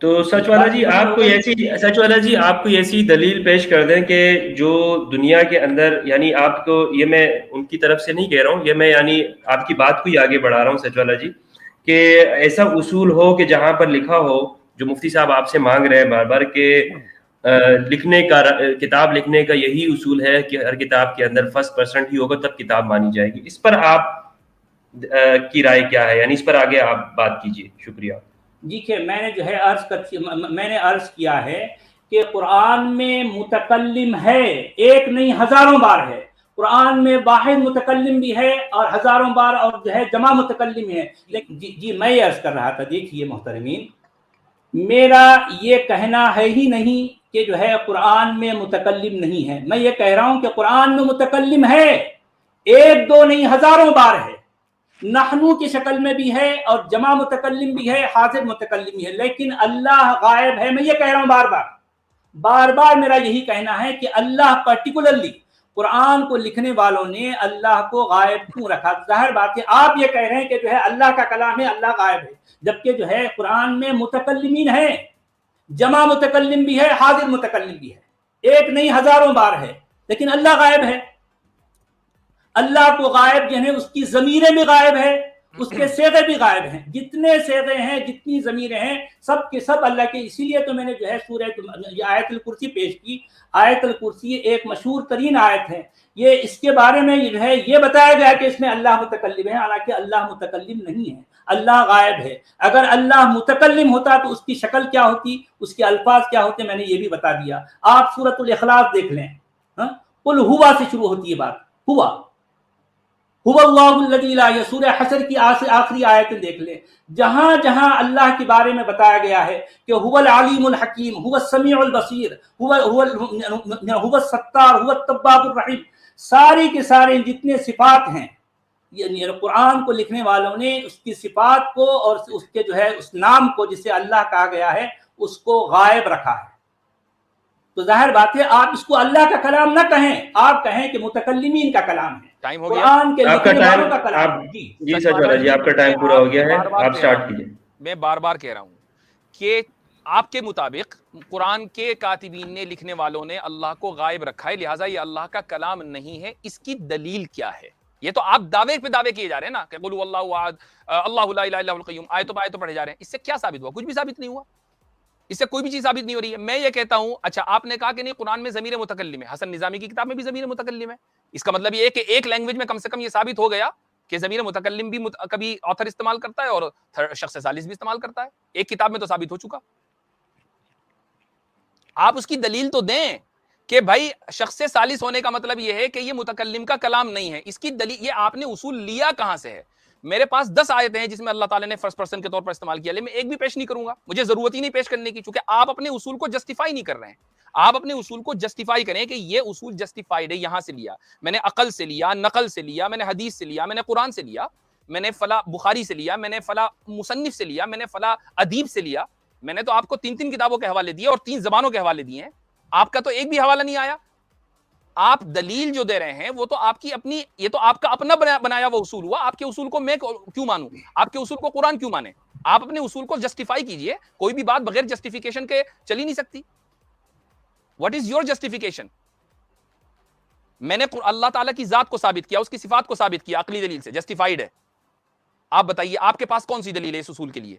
تو سچ والا جی آپ کو ایسی دلیل پیش کر دیں کہ جو دنیا کے اندر، یعنی آپ کو، یہ میں ان کی طرف سے نہیں کہہ رہا ہوں، یہ میں یعنی آپ کی بات کو ہی آگے بڑھا رہا ہوں سچ والا جی، کہ ایسا اصول ہو کہ جہاں پر لکھا ہو، جو مفتی صاحب آپ سے مانگ رہے ہیں بار بار، کہ لکھنے کا، کتاب لکھنے کا یہی اصول ہے کہ ہر کتاب کے اندر فرسٹ پرسنٹ ہی ہوگا تب کتاب مانی جائے گی، اس پر آپ کی رائے کیا ہے؟ یعنی اس پر آگے آپ بات کیجیے، شکریہ۔ جی کہ میں نے جو ہے میں نے عرض کیا ہے کہ قرآن میں متکلم ہے، ایک نہیں ہزاروں بار ہے، قرآن میں واحد متکلم بھی ہے اور ہزاروں بار اور جو ہے جمع متکلم ہے، لیکن جی میں یہ عرض کر رہا تھا، دیکھیے محترمین، میرا یہ کہنا ہے ہی نہیں کہ جو ہے قرآن میں متکلم نہیں ہے، میں یہ کہہ رہا ہوں کہ قرآن میں متکلم ہے، ایک دو نہیں ہزاروں بار ہے، نحنو کی شکل میں بھی ہے اور جمع متکلم بھی ہے، حاضر متکلم بھی ہے، لیکن اللہ غائب ہے۔ میں یہ کہہ رہا ہوں بار بار میرا یہی کہنا ہے کہ اللہ پرٹیکولرلی قرآن کو لکھنے والوں نے اللہ کو غائب کیوں رکھا؟ ظاہر بات ہے آپ یہ کہہ رہے ہیں کہ جو ہے اللہ کا کلام ہے، اللہ غائب ہے، جبکہ جو ہے قرآن میں متکلمین ہیں، جمع متکلم بھی ہے، حاضر متکلم بھی ہے، ایک نہیں ہزاروں بار ہے، لیکن اللہ غائب ہے۔ اللہ کو غائب یعنی اس کی ضمیریں بھی غائب ہے، اس کے صیغے بھی غائب ہیں، جتنے صیغے ہیں، جتنی ضمیریں ہیں، سب کے سب اللہ کے۔ اسی لیے تو میں نے جو ہے سورہ آیت الکرسی پیش کی۔ آیت الکرسی ایک مشہور ترین آیت ہے، یہ اس کے بارے میں جو ہے یہ بتایا گیا کہ اس میں اللہ متکلم ہے، حالانکہ اللہ متکلم نہیں ہے، اللہ غائب ہے۔ اگر اللہ متکلم ہوتا تو اس کی شکل کیا ہوتی، اس کے الفاظ کیا ہوتے، میں نے یہ بھی بتا دیا۔ آپ سورۃ الاخلاص دیکھ لیں، قل ہوا سے شروع ہوتی ہے بات، ہوا هو اللہ الذی لا، یہ سورہ حشر کی آخری آیتیں دیکھ لیں، جہاں جہاں اللہ کے بارے میں بتایا گیا ہے کہ هو العلیم الحکیم، هو السمیع البصیر، هو الستار، هو التواب الرحیم، ساری کے سارے جتنے صفات ہیں، یعنی قرآن کو لکھنے والوں نے اس کی صفات کو اور اس کے جو ہے اس نام کو جسے اللہ کہا گیا ہے اس کو غائب رکھا ہے۔ تو ظاہر بات ہے آپ اس کو اللہ کا کلام نہ کہیں، آپ کہیں کہ متکلمین کا کلام ہے، ٹائم ہو گیا قرآن کے آپ کا لکھنے والوں کا ٹائم، کلام آپ ہے۔ جی سچ والا جی، آپ کا ٹائم پورا ہو گیا ہے، آپ سٹارٹ کیجیے۔ میں بار بار کہہ رہا ہوں کہ آپ کے مطابق قرآن کے کاتبین نے، لکھنے والوں نے اللہ کو غائب رکھا ہے، لہٰذا یہ اللہ کا کلام نہیں ہے، اس کی دلیل کیا ہے؟ یہ تو آپ دعوے پہ دعوے کیے جا رہے ہیں نا کہ قل هو اللہ احد اللہ لا الہ الا هو القیوم، آیتوں پہ آیتوں پڑھے جا رہے ہیں، اس سے کیا ثابت ہوا؟ کچھ بھی ثابت نہیں ہوا، اس سے کوئی بھی چیز ثابت نہیں ہو رہی ہے۔ میں یہ کہتا ہوں، اچھا آپ نے کہا کہ نہیں قرآن میں ضمیر متکلم ہے، حسن نظامی کی کتاب میں بھی ضمیر متکلم ہے، اس کا مطلب یہ ہے کہ ایک لینگویج میں کم سے کم یہ ثابت ہو گیا کہ ضمیر متکلم بھی کبھی آتھر استعمال کرتا ہے اور شخص ثالث بھی استعمال کرتا ہے، ایک کتاب میں تو ثابت ہو چکا۔ آپ اس کی دلیل تو دیں کہ بھائی شخص ثالث ہونے کا مطلب یہ ہے کہ یہ متکلم کا کلام نہیں ہے، اس کی دلیل یہ آپ نے اصول لیا کہاں سے ہے؟ میرے پاس 10 آیتیں ہیں جس میں اللہ تعالیٰ نے فرسٹ پرسن کے طور پر استعمال کیا، لیکن میں ایک بھی پیش نہیں کروں گا، مجھے ضرورت ہی نہیں پیش کرنے کی، چونکہ آپ اپنے اصول کو جسٹیفائی نہیں کر رہے ہیں۔ آپ اپنے اصول کو جسٹیفائی کریں کہ یہ اصول جسٹیفائیڈ ہے، یہاں سے لیا میں نے، عقل سے لیا، نقل سے لیا میں نے، حدیث سے لیا میں نے، قرآن سے لیا میں نے، فلاں بخاری سے لیا میں نے، فلاں مصنف سے لیا میں نے، فلاں ادیب سے لیا میں نے، تو آپ کو 3 کتابوں کے حوالے دیے اور 3 زبانوں کے حوالے دیے ہیں، آپ کا تو ایک بھی حوالہ نہیں آیا۔ آپ دلیل جو دے رہے ہیں وہ تو آپ کی اپنی، یہ تو آپ کا اپنا بنایا وہ اصول ہوا، آپ کے اصول کو میں کیوں مانوں؟ آپ کے اصول کو قرآن کیوں مانے؟ آپ اپنے اصول کو جسٹیفائی کیجئے، کوئی بھی بات بغیر جسٹیفیکیشن کے چل ہی نہیں سکتی۔ What is your justification? میں نے اللہ تعالیٰ کی ذات کو ثابت کیا، اس کی صفات کو ثابت کیا عقلی دلیل سے، جسٹیفائیڈ ہے۔ آپ بتائیے آپ کے پاس کون سی دلیل ہے اس اصول کے لیے؟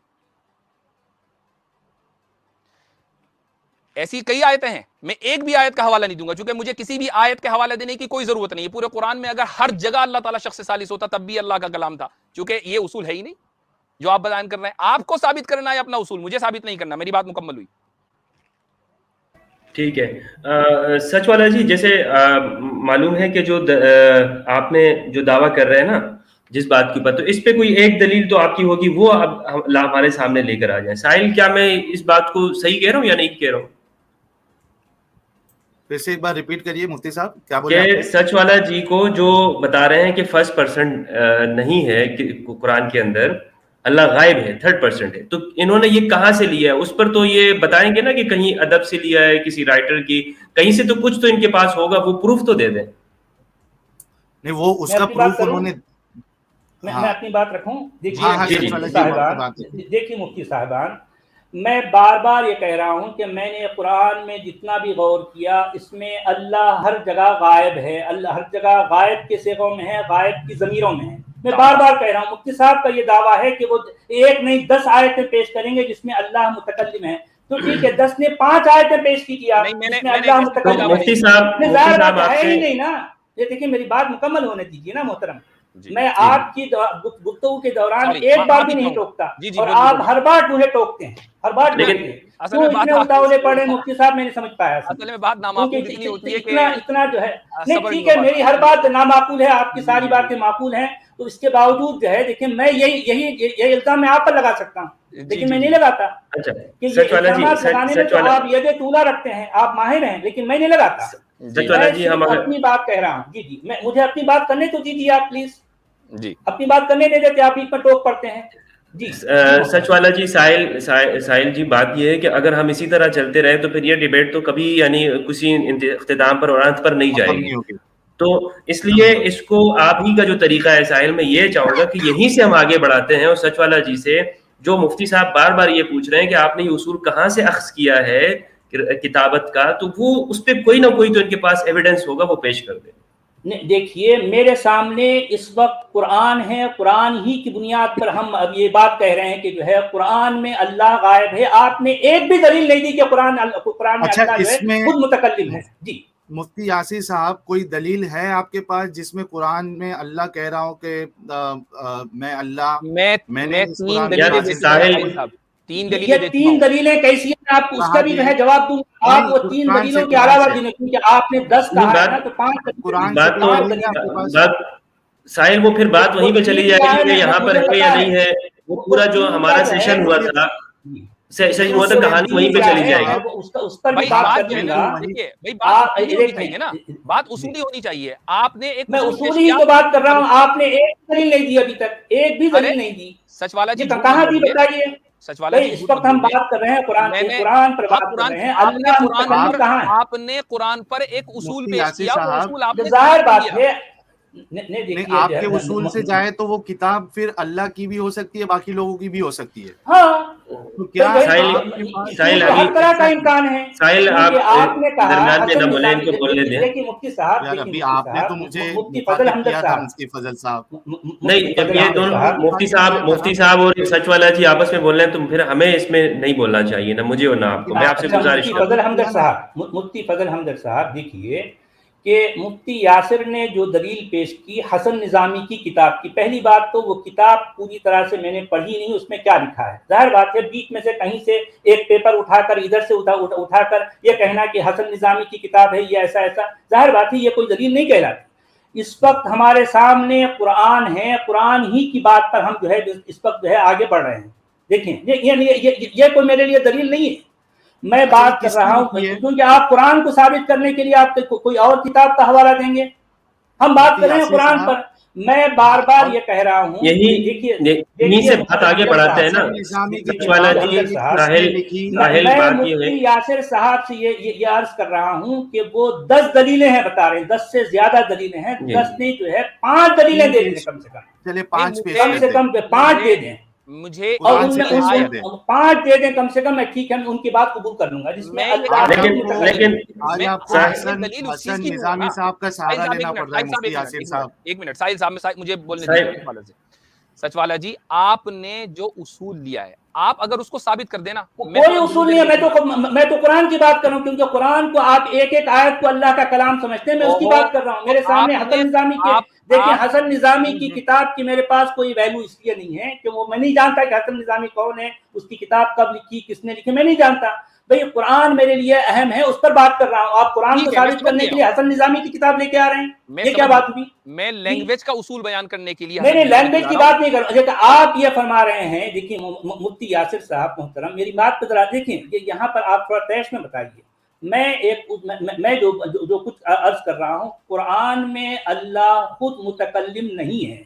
ایسی کئی آیتیں ہیں، میں ایک بھی آیت کا حوالہ نہیں دوں گا، چونکہ مجھے کسی بھی آیت کے حوالہ دینے کی کوئی ضرورت نہیں ہے۔ پورے قرآن میں اگر ہر جگہ اللہ تعالیٰ شخص ثالث ہوتا تب بھی اللہ کا کلام تھا، چونکہ یہ اصول ہے ہی نہیں جو آپ بیان کر رہے ہیں۔ آپ کو ثابت کرنا ہے اپنا اصول، مجھے ثابت نہیں کرنا۔ میری بات مکمل ہوئی۔ ٹھیک ہے سچ والا جی، جیسے معلوم ہے کہ جو آپ نے جو دعویٰ کر رہے ہیں نا جس بات کے اوپر، تو اس پہ کوئی ایک دلیل تو آپ کی ہوگی، وہ اب ہمارے سامنے لے کر آ جائیں۔ ساحل، کیا میں اس بات کو صحیح کہہ رہا ہوں یا نہیں کہہ رہا ہوں؟ پھر سے ایک بار ریپیٹ کریے مفتی صاحب، کیا بولے کہ سچ والا جی کو جو بتا رہے ہیں کہ فرسٹ پرسن نہیں ہے قرآن کے اندر، اللہ غائب ہے، تھرڈ پرسنٹ ہے، تو انہوں نے یہ کہاں سے لیا ہے؟ اس پر تو یہ بتائیں گے نا کہ کہیں ادب سے لیا ہے، کسی رائٹر کی کہیں سے، تو کچھ تو ان کے پاس ہوگا، وہ پروف تو دے دیں۔ نہیں، وہ اس کا پروف انہوں نے، میں اپنی بات رکھوں۔ دیکھیے مفتی صاحبان، میں بار بار یہ کہہ رہا ہوں کہ میں نے قرآن میں جتنا بھی غور کیا اس میں اللہ ہر جگہ غائب ہے، اللہ ہر جگہ غائب کے صیغوں میں ہے، غائب کی ضمیروں میں ہے۔ میں بار بار کہہ رہا ہوں، مفتی صاحب کا یہ دعویٰ ہے کہ وہ ایک نہیں 10 آیتیں پیش کریں گے جس میں اللہ متکلم ہے، تو ٹھیک ہے 10 نے 5 آیتیں پیش کی آپ جس میں اللہ متکلم مفتی صاحب ظاہر بات ہے ہی نہیں نا۔ یہ دیکھیں میری بات مکمل ہونے دیجیے نا محترم، میں آپ کی گفتگو کے دوران ایک بار بھی نہیں ٹوکتا اور آپ ہر بار مجھے ٹوکتے ہیں، ہر بار ٹوکتے ہیں۔ کیوں اتنے اتاولے پڑے مفتی صاحب، میں نہیں سمجھ پایا اصل میں بات نامعقول اتنی ہوتی ہے کہ اتنا جو ہے نہیں ٹھیک ہے، میری ہر بات نامعقول ہے، آپ کی ساری باتیں معقول ہیں، تو اس کے باوجود جو ہے دیکھیں میں یہی الزام میں آپ پر لگا سکتا ہوں، لیکن میں نہیں لگاتا کہ یہ الزامات لگانے میں تو آپ ید طولہ رکھتے ہیں، آپ ماہر ہیں، لیکن میں نہیں لگاتا۔ میں اپنی بات کہہ رہا ہوں، جی میں مجھے اپنی بات کرنے تو دیجیے آپ پلیز، جی اپنی بات کرنے دے دیتے، آپ اس پر ٹوک پڑتے ہیں۔ جی سچ والا جی، ساحل جی، بات یہ ہے کہ اگر ہم اسی طرح چلتے رہے تو پھر یہ ڈیبیٹ تو کبھی یعنی کسی اختتام پر اور انت پر نہیں جائے گی، تو اس لیے اس کو آپ ہی کا جو طریقہ ہے ساحل، میں یہ چاہوں گا کہ یہیں سے ہم آگے بڑھاتے ہیں، اور سچ والا جی سے جو مفتی صاحب بار بار یہ پوچھ رہے ہیں کہ آپ نے یہ اصول کہاں سے اخذ کیا ہے کتابت کا، تو وہ اس پہ کوئی نہ کوئی تو ان کے پاس ایویڈنس ہوگا، وہ پیش کر دیں۔ دیکھیے میرے سامنے اس وقت قرآن ہے، قرآن ہی کی بنیاد پر ہم اب یہ بات کہہ رہے ہیں کہ جو ہے قرآن میں اللہ غائب ہے۔ آپ نے ایک بھی دلیل نہیں دی کہ قرآن میں اللہ جو ہے خود متکلم ہے۔ جی مفتی یاسر صاحب، کوئی دلیل ہے آپ کے پاس جس میں قرآن میں اللہ کہہ رہا ہوں کہ میں اللہ، میں نے اس قرآن یہ تین دلیلیں کیسی ہیں؟ آپ اس کا بھی جو ہے جواب دوں، آپ وہ تین دلیلوں کے علاوہ جنہیں کیونکہ آپ نے 10 کہا ہے نا، تو 5 ساحل وہ پھر بات وہیں پہ چلی جائے گی کہ یہاں پر ہے یا نہیں ہے، وہ پورا جو ہمارا سیشن ہوا تھا کہانی وہیں پہ چلی جائے گی۔ اس پر بھی بات کر دوں گا۔ بات اصولی ہونی چاہیے، آپ نے ایک میں اصولی ہی تو بات کر رہا ہوں، آپ نے ایک دلیل نہیں دی ابھی تک، ایک بھی دلیل نہیں دی۔ سچ والا جی کہاں دی بتائیے؟ اس وقت ہم بات کر رہے ہیں قرآن پر بات کر رہے ہیں، اللہ متکلم کہاں ہے؟ آپ نے قرآن پر ایک اصول پیش کیا، وہ اصول آپ نے ظاہر بات ہے نہیں، آپ کے اصول سے جائے تو وہ کتاب پھر اللہ کی بھی ہو سکتی ہے، باقی لوگوں کی بھی ہو سکتی ہے۔ ہاں تو کیا ہر طرح کا امکان ہے۔ آپ نے کہا دیکھیے مفتی صاحب، ابھی آپ نے تو مجھے مفتی فضل حمدر صاحب، مفتی فضل صاحب نہیں، جب یہ دونوں مفتی صاحب اور سچ والا جی آپس میں بول رہے ہیں تو پھر ہمیں اس میں نہیں بولنا چاہیے، نہ مجھے اور نہ آپ کو۔ میں آپ سے گزارش مفتی فضل حمدر صاحب دیکھیے کہ مفتی یاسر نے جو دلیل پیش کی حسن نظامی کی کتاب کی، پہلی بات تو وہ کتاب پوری طرح سے میں نے پڑھی نہیں، اس میں کیا لکھا ہے؟ ظاہر بات ہے بیچ میں سے کہیں سے ایک پیپر اٹھا کر ادھر سے اٹھا کر یہ کہنا کہ حسن نظامی کی کتاب ہے یہ ایسا ایسا، ظاہر بات ہے یہ کوئی دلیل نہیں کہلاتی۔ اس وقت ہمارے سامنے قرآن ہے، قرآن ہی کی بات پر ہم جو ہے اس وقت جو ہے آگے بڑھ رہے ہیں۔ دیکھیں یہ کوئی میرے لیے دلیل نہیں ہے، میں بات کر رہا ہوں کیونکہ آپ قرآن کو ثابت کرنے کے لیے آپ کوئی اور کتاب کا حوالہ دیں گے، ہم بات کر رہے ہیں قرآن پر۔ میں بار بار یہ کہہ رہا ہوں، یہی سے بات آگے بڑھاتے ہیں نا۔ میں مفتی یاسر صاحب سے یہ عرض کر رہا ہوں کہ وہ 10 دلیلیں ہیں بتا رہے ہیں، 10 سے زیادہ دلیلیں ہیں، 10 نے جو ہے 5 دلیلیں دے دیں کم سے کم، چلے 5 کم سے کم 5 دے دیں، مجھے اور ان میں 5 دے دیں کم سے کم، میں ٹھیک ہے ان کی بات قبول کر لوں گا، جس میں لیکن حسن نظامی صاحب کا سہارا لینا پڑ رہا ہے مفتی یاسر صاحب۔ ایک منٹ ساحل صاحب مجھے بولنے دیجیے۔ سچ والا جی، آپ نے جو اصول لیا ہے، آپ اگر اس کو ثابت کر دینا، کوئی اصول نہیں ہے، میں تو قرآن کی بات کر رہا ہوں، کیونکہ قرآن کو آپ ایک ایک آیت کو اللہ کا کلام سمجھتے ہیں، میں اس کی بات کر رہا ہوں۔ میرے سامنے حسن نظامی کے دیکھیں، حسن نظامی کی کتاب کی میرے پاس کوئی ویلیو اس لیے نہیں ہے کہ وہ میں نہیں جانتا کہ حسن نظامی کون ہے، اس کی کتاب کب لکھی، کس نے لکھی، میں نہیں جانتا بھئی۔ قرآن میرے لیے اہم ہے، اس پر بات کر رہا ہوں۔ آپ قرآن کو ثابت کرنے کے لیے حسن نظامی کی کتاب لے کے آ رہے ہیں، یہ کیا بات ہوئی؟ میں لینگویج کا اصول بیان کرنے کے لیے نہیں لینگویج کی بات نہیں کر رہا، آپ یہ فرما رہے ہیں۔ دیکھیے مفتی یاسر صاحب محترم، میری بات پہ ذرا دیکھیں، یہاں پر آپ تھوڑا تیش میں بتائیے۔ میں جو کچھ عرض کر رہا ہوں، قرآن میں اللہ خود متکلم نہیں ہے،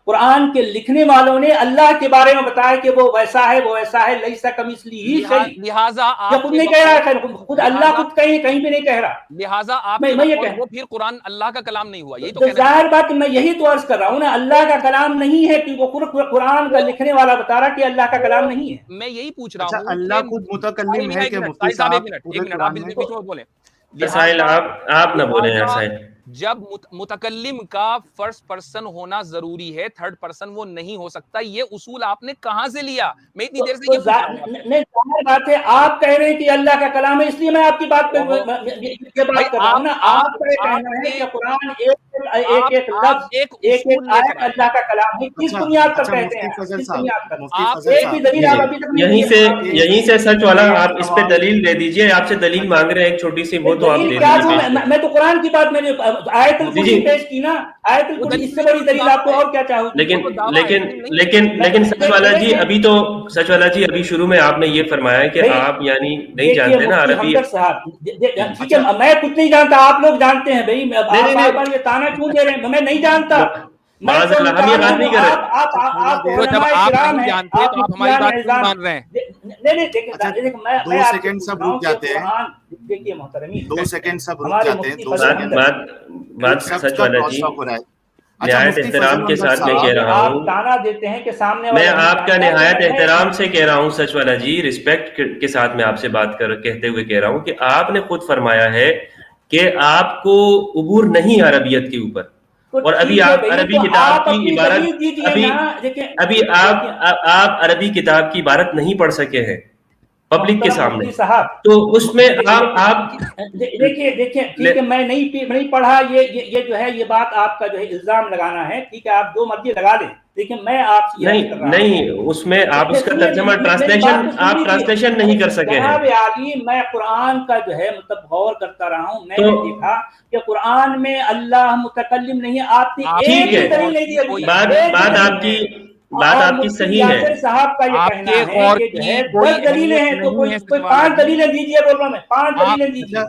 قرآن کے لکھنے والوں نے اللہ کے بارے میں بتایا کہ وہ ویسا ہے، وہ ایسا ہے، لیسا کمثلہ شیء، لہٰذا خود نہیں کہہ رہا ہے، خود اللہ خود کہیں بھی نہیں کہہ رہا، لہٰذا آپ میں یہ کہہ، وہ پھر قرآن اللہ کا کلام نہیں ہوا، یہی تو ظاہر بات میں یہی تو عرض کر رہا ہوں نا، اللہ کا کلام نہیں ہے کہ وہ قرآن کا لکھنے والا بتا رہا کہ اللہ کا کلام نہیں ہے. میں یہی پوچھ رہا ہوں اللہ خود متکلم ہے کہ مفتی صاحب؟ ایک منٹ آپ اس بیچ میں بولیں. ساحل آپ نہ بولیں یار ساحل. جب متکلم کا فرسٹ پرسن ہونا ضروری ہے، تھرڈ پرسن وہ نہیں ہو سکتا، یہ اصول آپ نے کہاں سے لیا؟ میں اتنی دیر سے یہ ظاہر بات ہے، آپ کہہ رہے ہیں کہ اللہ کا کلام ہے، اس لیے میں آپ کی بات پہ یہ بات کر رہا ہوں نا. آپ کا یہ کہنا ہے کہ قرآن ایک لفظ ایک آیت اللہ کا کلام ہے، کس بنیاد پر کہتے ہیں؟ کس بنیاد پر؟ ایک بھی دلیل آپ ابھی تک یہیں سے سچ والا آپ اس پہ دلیل دے دیجئے. آپ سے دلیل مانگ رہے ہیں ایک چھوٹی سی، وہ تو آپ دے دیجئے. میں تو قرآن کی بات، میں نے آیت الکرسی پیش کی نا، آیت الکرسی اس سے بڑی دلیل آپ کو اور کیا چاہو. لیکن سچ والا جی ابھی تو سچ والا جی ابھی شروع میں آپ نے یہ فرمایا کہ آپ یعنی نہیں جانتے نا عربی. ٹھیک ہے، میں کچھ نہیں جانتا، آپ لوگ جانتے ہیں بھائی. آپ یہ تانا کیوں دے رہے ہیں؟ میں نہیں جانتا. ہم یہ بات نہیں کر رہے. جب آپ نہیں جانتے تو آپ ہماری بات کیوں مان رہے ہیں؟ دو سیکنڈ سب رک جاتے ہیں. دیکھیے محترمی، 2 سیکنڈ سب رک جاتے ہیں. 2 سیکنڈ بات سچ والا جی نہایت احترام کے ساتھ میں کہہ رہا ہوں. میں آپ کا نہایت احترام سے کہہ رہا ہوں سچ والا جی، رسپیکٹ کے ساتھ میں آپ سے بات کہتے ہوئے کہہ رہا ہوں کہ آپ نے خود فرمایا ہے کہ آپ کو عبور نہیں عربیت کے اوپر، اور ابھی آپ عربی کتاب کی عبارت ابھی آپ عربی کتاب کی عبارت نہیں پڑھ سکے ہیں پبلک کے سامنے. تو اس میں آپ دیکھیے ٹھیک ہے، میں نہیں پڑھا، یہ جو ہے یہ بات آپ کا جو ہے الزام لگانا ہے. ٹھیک ہے، آپ جو مرضی لگا لیں، لیکن میں آپ سے نہیں اس میں آپ اس کا ترجمہ ٹرانسلیشن نہیں کر سکے ہیں. عالی میں قرآن کا جو ہے مطلب غور کرتا رہا ہوں، میں نے دیکھا کہ قرآن میں اللہ متکلم نہیں ہے. آپ نے ایک ہی دلیل نہیں دی. بات آپ کی صحیح ہے. صاحب کا یہ کہنا ہے کہ جو ہے 10 دلیلیں ہیں تو کوئی 5 دلیلیں دیجیے. بول رہا ہوں میں 5 دلیلیں دیجیے.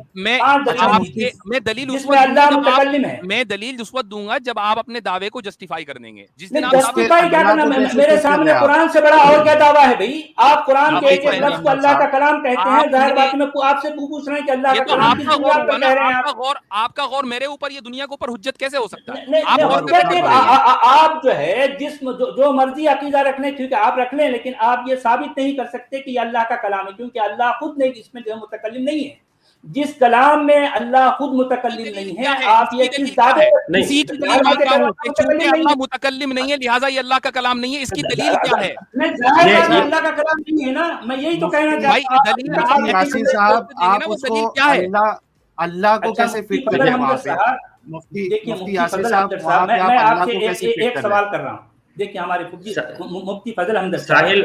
میں دلیل اس وقت اللہ متکلم ہے. میں دلیل اس وقت دوں گا جب آپ اپنے دعوے کو جسٹیفائی کر دیں گے. جس دن جسٹیفائی کیا کرنا، میرے سامنے قرآن سے بڑا اور کیا دعویٰ ہے بھائی؟ آپ قرآن کے ایک لفظ کو اللہ کا کلام کہتے ہیں. ظاہر بات میں آپ سے پوچھ رہے ہیں کہ اللہ کا کلام کس بنیاد پر کہہ رہے ہیں؟ آپ کا غور میرے اوپر، یہ دنیا کے اوپر حجت کیسے ہو سکتا ہے؟ آپ جو ہے جو مرضی عقیدہ رکھنے کیونکہ آپ رکھ لیں، لیکن آپ یہ ثابت نہیں کر سکتے کہ یہ اللہ کا کلام ہے، کیونکہ اللہ خود نہیں اس میں جو ہے متکلم نہیں ہے. جس کلام میں اللہ خود متکلم نہیں ہے، آپ یہ کس دعوے اللہ متکلم نہیں ہے لہٰذا یہ اللہ کا کلام نہیں ہے، اس کی دلیل کیا ہے؟ اللہ کا کلام نہیں ہے نا، میں یہی تو کہنا چاہتا ہوں. یاسین صاحب آپ اس کو اللہ کو کیسے فٹ کر رہے ہیں وہاں پہ؟ مفتی یاسین صاحب وہاں پہ آپ اللہ کو کیسے فٹ کر رہے ہیں؟ ایک سوال کر رہا ہوں. دیکھیں ہمارے مفتی فضل احمد ساحل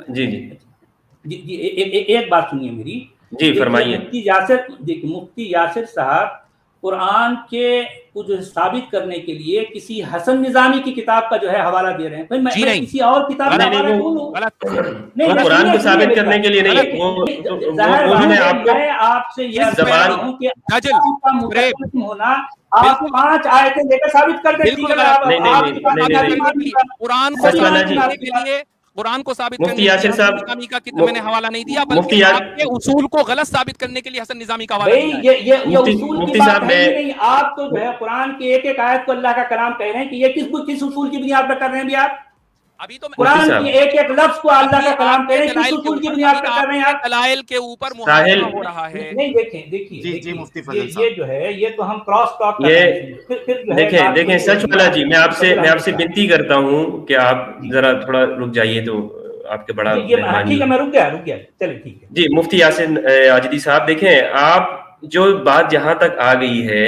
جی ایک بات سنیے میری جی، فرمائیے. مفتی یاسر صاحب قرآن کے جو ثابت کرنے کے لیے کسی حسن نظامی کی کتاب کا جو ہے حوالہ دے رہے ہیں. میں کسی اور کتاب کا حوالہ کیوں لوں؟ قرآن کو ثابت کرنے کے لیے نہیں. میں آپ سے یہ کہہ رہا ہوں کہ متکلم ہونا آپ 5 آیتیں لے کر ثابت کر دیں. قرآن کو ثابت کرنے کے لیے نظامی کا میں نے حوالہ نہیں دیا، بلکہ آپ کے اصول کو غلط ثابت کرنے کے لیے حسن نظامی کا حوالہ دیا. یہ اصول کی بات نہیں، آپ تو جو ہے قرآن کی ایک آیت کو اللہ کا کلام کہہ رہے ہیں کہ یہ کس اصول کی بنیاد پر کر رہے ہیں بھی آپ؟ ابھی تو قرآن کی ایک لفظ کو اللہ کا کلام کہہ رہے ہیں، کس اصول کی بنیاد پر کر رہے ہیں آپ؟ دلائل کے اوپر محاکمہ ہو رہا ہے. نہیں دیکھیں یہ جو ہے یہ تو ہم کراس ٹاک کر رہے ہیں. دیکھیں سچ والا جی، میں آپ سے بنتی کرتا ہوں کہ آپ ذرا تھوڑا رک جائیے تو آپ کے بڑا ٹھیک ہے، میں رک گیا چلے ٹھیک ہے جی. مفتی یاسین عاجدی صاحب دیکھیں، آپ جو بات جہاں تک آ گئی ہے،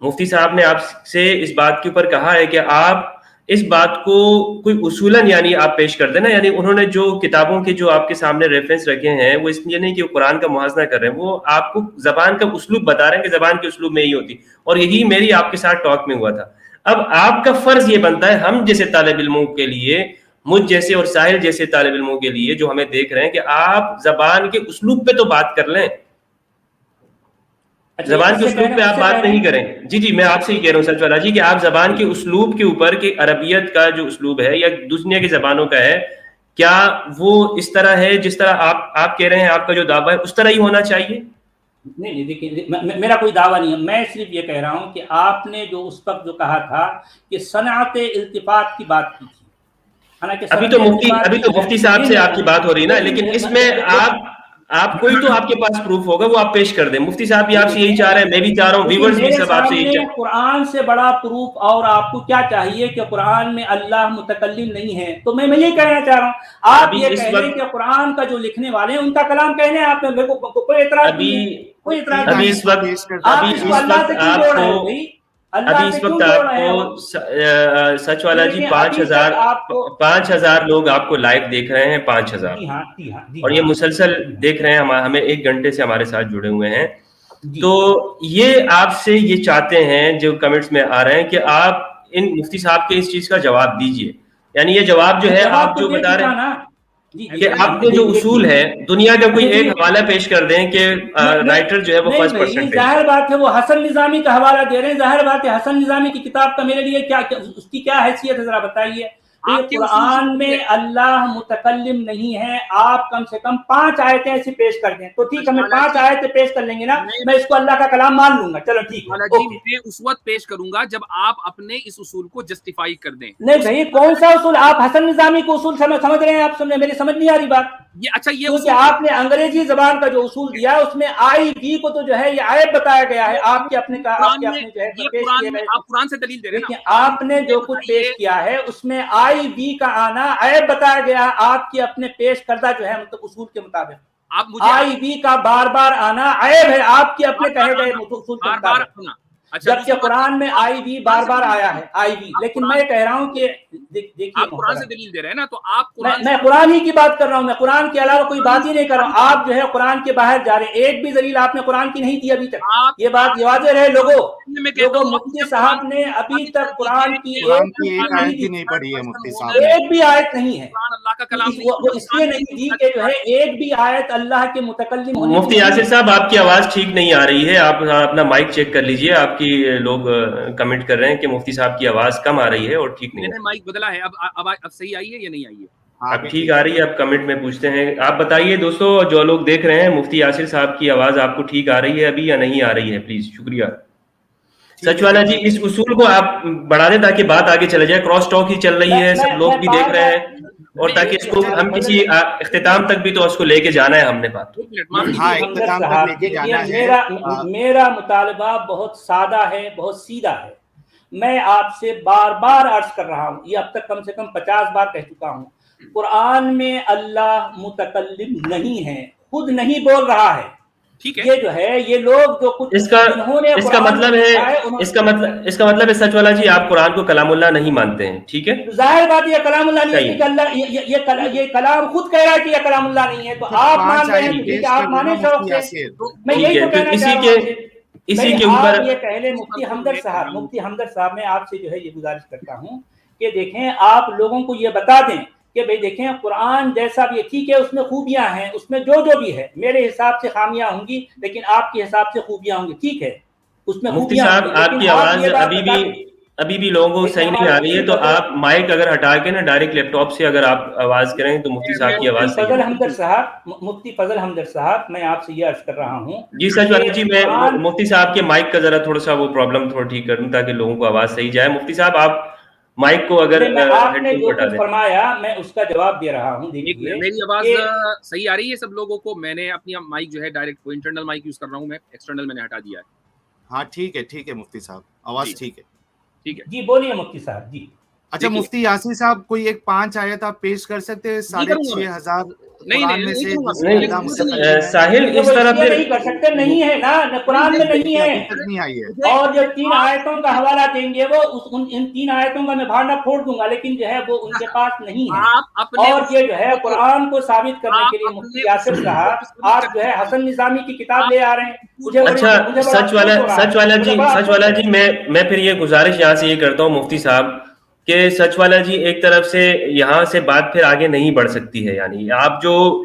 مفتی صاحب نے آپ سے اس بات کے اوپر کہا ہے کہ آپ اس بات کو کوئی اصولاً یعنی آپ پیش کر دیں نا. یعنی انہوں نے جو کتابوں کے جو آپ کے سامنے ریفرنس رکھے ہیں وہ اس لیے نہیں کہ وہ قرآن کا موازنہ کر رہے ہیں، وہ آپ کو زبان کا اسلوب بتا رہے ہیں کہ زبان کے اسلوب میں ہی ہوتی، اور یہی میری آپ کے ساتھ ٹاک میں ہوا تھا. اب آپ کا فرض یہ بنتا ہے ہم جیسے طالب علموں کے لیے، مجھ جیسے اور ساحل جیسے طالب علموں کے لیے جو ہمیں دیکھ رہے ہیں، کہ آپ زبان کے اسلوب پہ تو بات کر لیں. زبان کے اسلوب پہ آپ بات نہیں کریں. جی میں آپ سے ہی کہہ رہا ہوں سچ والا جی کہ آپ زبان کے اسلوب کے اوپر کہ عربیت کا جو اسلوب ہے یا دنیا کی زبانوں کا ہے, کیا وہ اس طرح ہے جس طرح آپ کہہ رہے ہیں, آپ کا جو دعویٰ ہے اس طرح ہی ہونا چاہیے؟ نہیں دیکھیے میرا کوئی دعویٰ نہیں ہے, میں صرف یہ کہہ رہا ہوں کہ آپ نے جو اس وقت جو کہا تھا کہ صنعت التفات کی بات کی تھی, ابھی تو مفتی صاحب سے آپ کی بات ہو رہی ہے نا, لیکن اس میں آپ کوئی تو آپ کے پاس پروف ہوگا, وہ آپ پیش کر دیں. مفتی صاحب بھی آپ سے یہی چاہ رہے ہیں, میں بھی چاہ رہا ہوں, ویورز بھی سب آپ سے یہی چاہ رہے ہیں. قرآن سے بڑا پروف اور آپ کو کیا چاہیے کہ قرآن میں اللہ متکلم نہیں ہے, تو میں یہی کہنا چاہ رہا ہوں. آپ یہ کہہ رہے ہیں کہ قرآن کا جو لکھنے والے ہیں ان کا کلام کہنے ہیں, آپ نے کوئی اعتراض نہیں ہے, کوئی اعتراض نہیں. ابھی اس وقت آپ کو سچ والا جی 5,000 لوگ آپ کو لائیو دیکھ رہے ہیں, 5,000, اور یہ مسلسل دیکھ رہے ہیں, ہمیں 1 گھنٹے سے ہمارے ساتھ جڑے ہوئے ہیں. تو یہ آپ سے یہ چاہتے ہیں جو کمنٹس میں آ رہے ہیں کہ آپ ان مفتی صاحب کے اس چیز کا جواب دیجئے. یعنی یہ جواب جو ہے آپ جو بتا رہے ہیں کہ آپ کے جو اصول ہے, دنیا کا کوئی ایک حوالہ پیش کر دیں کہ رائٹر جو ہے وہ فرسٹ پرسن. ظاہر بات ہے وہ حسن نظامی کا حوالہ دے رہے ہیں, ظاہر بات ہے حسن نظامی کی کتاب کا میرے لیے کیا اس کی کیا حیثیت ہے, ذرا بتائیے. قرآن میں اللہ متکلم نہیں ہے, آپ کم سے کم 5 آیتیں ایسی پیش کر دیں تو ٹھیک ہے, ہمیں 5 آیتیں پیش کر لیں گے نا, میں اس کو اللہ کا کلام مان لوں گا, چلو ٹھیک ہے. میں اس وقت پیش کروں گا جب آپ اپنے اس اصول کو جسٹیفائی کر دیں. نہیں بھائی, کون سا اصول؟ آپ حسن نظامی کو اصول سمجھ رہے ہیں, آپ میری سمجھ نہیں آ رہی بات. اچھا یہ کیونکہ آپ نے انگریزی زبان کا جو اصول دیا اس میں آئی بی کو تو جو ہے یہ عیب بتایا گیا ہے. آپ کے اپنے آپ قرآن سے دلیل دے رہے ہیں, آپ نے جو کچھ پیش کیا ہے اس میں آئی بی کا آنا عیب بتایا گیا. آپ کے اپنے پیش کردہ جو ہے مطلب اصول کے مطابق آئی بی کا بار بار آنا عیب ہے, آپ کے اپنے کہے گئے اصول کے مطابق, جبکہ قرآن میں آئی بی بار بار آیا ہے, آئی بی. لیکن میں کہہ رہا ہوں کہ دیکھیے قرآن سے دلیل دے رہے ہیں نا, تو آپ میں قرآن ہی کی بات کر رہا ہوں, میں قرآن کے علاوہ کوئی بات ہی نہیں کر رہا ہوں. آپ جو ہے قرآن کے باہر جا رہے ہیں, ایک بھی دلیل آپ نے قرآن کی نہیں دی ابھی تک, یہ بات واضح رہے لوگوں. مفتی صاحب نے ابھی تک قرآن کی ایک آیت نہیں پڑھی ہے, مفتی صاحب ایک بھی آیت نہیں ہے. اللہ کا کلام وہ اس لیے نہیں دی کہ جو ہے ایک بھی آیت اللہ کے متکلم ہونے. مفتی یاسر صاحب آپ کی آواز ٹھیک نہیں آ رہی ہے, آپ اپنا مائک چیک کر لیجئے. آپ کی لوگ کمنٹ کر رہے ہیں کہ مفتی صاحب کی آواز کم آ رہی ہے اور ٹھیک نہیں ہے. میں نے مائک بدلا ہے, اب صحیح آئی ہے یا نہیں آئی ہے؟ اب ٹھیک آ رہی ہے, اب کمنٹ میں پوچھتے ہیں. آپ بتائیے دوستو جو لوگ دیکھ رہے ہیں, مفتی یاسر صاحب کی آواز آپ کو ٹھیک آ رہی ہے ابھی یا نہیں آ رہی ہے؟ پلیز شکریہ. سچ والا جی اس اصول کو آپ بڑھا دیں تاکہ بات آگے چلے جائے. کراس ٹاک ہی چل رہی ہے, سب لوگ بھی دیکھ رہے ہیں, اور تاکہ اس کو ہم کسی اختتام تک بھی تو اس کو لے کے جانا ہے ہم نے بات. میرا مطالبہ بہت سادہ ہے, بہت سیدھا ہے. میں آپ سے بار بار عرض کر رہا ہوں, یہ اب تک کم سے کم 50 بار کہہ چکا ہوں, قرآن میں اللہ متکلم نہیں ہے, خود نہیں بول رہا ہے. یہ جو ہے یہ لوگ جو کچھ اس کا مطلب ہے سچ والا جی آپ قرآن کو کلام اللہ نہیں مانتے ہیں, ٹھیک ہے؟ ظاہر بات یہ کلام اللہ نہیں ہے کہ اللہ یہ کلام خود کہہ رہا ہے کہ یہ کلام اللہ نہیں ہے, تو آپ مان رہے ہیں کہ آپ مانیں شوق سے. میں یہی تو کہنا چاہ رہا ہوں. اسی کے اوپر یہ پہلے مفتی ہمدرد صاحب میں آپ سے جو ہے یہ گزارش کرتا ہوں کہ دیکھیں آپ لوگوں کو یہ بتا دیں کہ بھئی دیکھیں قرآن جیسا بھی ٹھیک ہے, اس میں خوبیاں ہیں, اس میں جو بھی ہے میرے حساب سے خامیاں ہوں گی, لیکن آپ کے حساب سے خوبیاں ہوں گی, ٹھیک ہے, اس میں مفتی صاحب آپ کی آواز ابھی بھی لوگوں کو صحیح نہیں آ رہی ہے, تو آپ مائک اگر ہٹا کے نا ڈائریکٹ لیپ ٹاپ سے اگر آپ آواز کریں تو مفتی صاحب کی آواز مفتی فضل حمدرد صاحب میں آپ سے یہ عرض کر رہا ہوں. جی سچ والا جی, میں مفتی صاحب کے مائک کا ذرا تھوڑا سا وہ پرابلم تھوڑا ٹھیک کر دوں تاکہ لوگوں کو آواز صحیح جائے. مفتی صاحب آپ مائک کو اگر آپ نے جو کچھ فرمایا میں اس کا جواب دے رہا ہوں. میری آواز صحیح آ رہی ہے سب لوگوں کو؟ میں نے اپنی مائک جو ہے ڈائریکٹ انٹرنل مائک یوز کر رہا ہوں, میں ایکسٹرنل میں نے ہٹا دیا ہے. ہاں ٹھیک ہے مفتی صاحب, آواز ٹھیک ہے. جی بولیے مفتی صاحب. جی اچھا مفتی یاسر صاحب کوئی ایک 5 آیت آپ پیش کر سکتے ہیں 6,500 قرآن میں سے؟ ساحل اس طرح پھر نہیں کر سکتے, نہیں ہے نا, قرآن میں نہیں ہے. اور جو 3 آیتوں کا حوالہ دیں گے وہ ان 3 آیتوں کا میں بھارنا پھوڑ دوں گا, لیکن جو ہے وہ ان کے پاس نہیں ہے. اور یہ جو ہے قرآن کو ثابت کرنے کے لیے مفتی یاسر صاحب آپ جو ہے حسن نظامی کی کتاب لے آ رہے ہیں. اچھا سچ والا جی میں پھر یہ گزارش یہاں سے یہ کرتا ہوں مفتی صاحب کہ سچ والا جی ایک طرف سے یہاں سے بات پھر آگے نہیں بڑھ سکتی ہے. یعنی آپ جو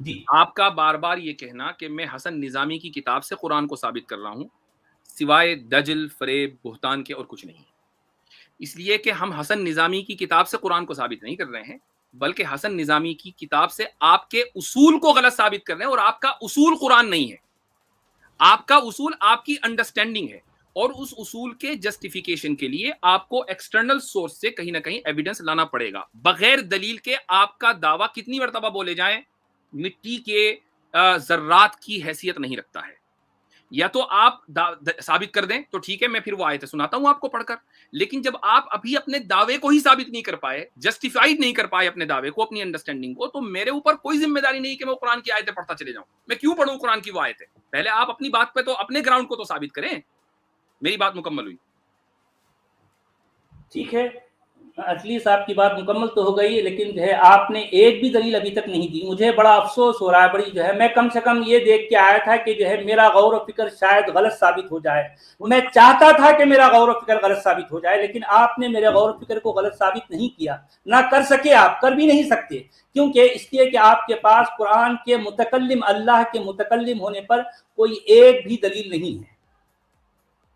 جی آپ کا بار بار یہ کہنا کہ میں حسن نظامی کی کتاب سے قرآن کو ثابت کر رہا ہوں سوائے دجل، فریب، بہتان کے اور کچھ نہیں. اس لیے کہ ہم حسن نظامی کی کتاب سے قرآن کو ثابت نہیں کر رہے ہیں، بلکہ حسن نظامی کی کتاب سے آپ کے اصول کو غلط ثابت کر رہے ہیں، اور آپ کا اصول قرآن نہیں ہے، آپ کا اصول آپ کی انڈرسٹینڈنگ ہے، اور اس اصول کے جسٹیفیکیشن کے لیے آپ کو ایکسٹرنل سورس سے کہیں نہ کہیں ایویڈنس لانا پڑے گا. بغیر دلیل کے آپ کا دعویٰ کتنی مرتبہ بولے جائیں مٹی کے ذرات کی حیثیت نہیں رکھتا ہے. یا تو آپ ثابت کر دیں تو ٹھیک ہے، میں پھر وہ آیتیں سناتا ہوں آپ کو پڑھ کر، لیکن جب آپ ابھی اپنے دعوے کو ہی ثابت نہیں کر پائے، جسٹیفائیڈ نہیں کر پائے اپنے دعوے کو، اپنی انڈرسٹینڈنگ کو، تو میرے اوپر کوئی ذمہ داری نہیں کہ میں قرآن کی آیتیں پڑھتا چلے جاؤں. میں کیوں پڑھوں قرآن کی وہ آیتیں؟ پہلے آپ اپنی بات پہ تو اپنے گراؤنڈ کو تو ثابت کریں. میری بات مکمل ہوئی. ٹھیک ہے، اجلی صاحب کی بات مکمل تو ہو گئی، لیکن جو ہے آپ نے ایک بھی دلیل ابھی تک نہیں دی. مجھے بڑا افسوس ہو رہا ہے، بڑی جو ہے میں کم سے کم یہ دیکھ کے آیا تھا کہ جو ہے میرا غور و فکر شاید غلط ثابت ہو جائے. میں چاہتا تھا کہ میرا غور و فکر غلط ثابت ہو جائے، لیکن آپ نے میرے غور و فکر کو غلط ثابت نہیں کیا، نہ کر سکے، آپ کر بھی نہیں سکتے. کیونکہ اس لیے کہ آپ کے پاس قرآن کے متکلم، اللہ کے متکلم ہونے پر کوئی ایک بھی دلیل نہیں ہے.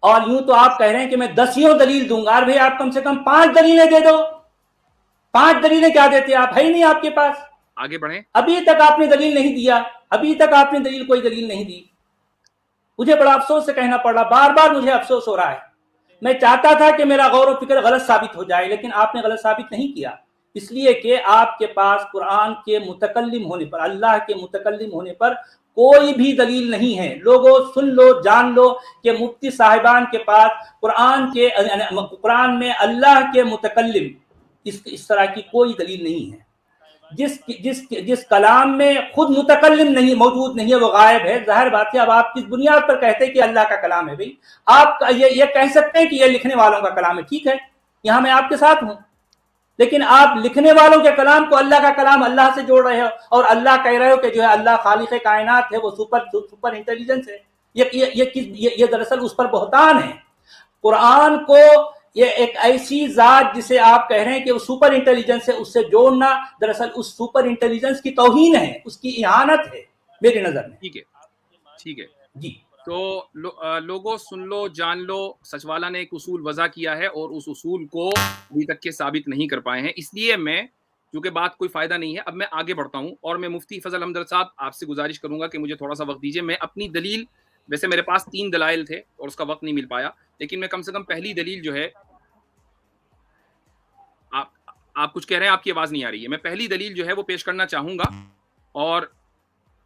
اور یوں تو آپ کہہ رہے ہیں کہ میں 10 دلیل دوں گا. بھائی آپ کم سے کم 5 دلیلیں دے دو. 5 دلیلیں کیا دیتے آپ؟ ہے ہی نہیں آپ کے پاس. آگے بڑھیں. ابھی تک آپ نے دلیل نہیں دیا، ابھی تک آپ نے کوئی دلیل نہیں دی. مجھے بڑا افسوس سے کہنا پڑ رہا، بار بار مجھے افسوس ہو رہا ہے. میں چاہتا تھا کہ میرا غور و فکر غلط ثابت ہو جائے، لیکن آپ نے غلط ثابت نہیں کیا. اس لیے کہ آپ کے پاس قرآن کے متکلم ہونے پر، اللہ کے متکلم ہونے پر کوئی بھی دلیل نہیں ہے. لوگوں سن لو، جان لو کہ مفتی صاحبان کے پاس قرآن میں اللہ کے متکلم اس طرح کی کوئی دلیل نہیں ہے. جس کلام میں خود متکلم نہیں موجود نہیں ہے، وہ غائب ہے. ظاہر بات ہے، اب آپ کس بنیاد پر کہتے ہیں کہ اللہ کا کلام ہے؟ بھائی آپ یہ کہہ سکتے ہیں کہ یہ لکھنے والوں کا کلام ہے، ٹھیک ہے، یہاں میں آپ کے ساتھ ہوں. لیکن آپ لکھنے والوں کے کلام کو اللہ کا کلام اللہ سے جوڑ رہے ہو، اور اللہ کہہ رہے ہو کہ جو ہے اللہ خالق کائنات ہے، وہ سپر انٹیلیجنس ہے. یہ دراصل اس پر بہتان ہے. قرآن کو یہ ایک ایسی ذات جسے آپ کہہ رہے ہیں کہ وہ سپر انٹیلیجنس ہے، اس سے جوڑنا دراصل اس سپر انٹیلیجنس کی توہین ہے، اس کی اہانت ہے میری نظر میں. ٹھیک ہے جی. تو لوگوں سن لو، جان لو، سچوالا نے ایک اصول وضع کیا ہے اور اس اصول کو ابھی تک کے ثابت نہیں کر پائے ہیں. اس لیے میں، کیونکہ بات کوئی فائدہ نہیں ہے، اب میں آگے بڑھتا ہوں، اور میں مفتی فضل حمدرد صاحب آپ سے گزارش کروں گا کہ مجھے تھوڑا سا وقت دیجیے. میں اپنی دلیل، ویسے میرے پاس 3 دلائل تھے اور اس کا وقت نہیں مل پایا، لیکن میں کم سے کم پہلی دلیل جو ہے، آپ کچھ کہہ رہے ہیں، آپ کی آواز نہیں آ رہی ہے. میں پہلی دلیل جو ہے وہ پیش کرنا چاہوں گا، اور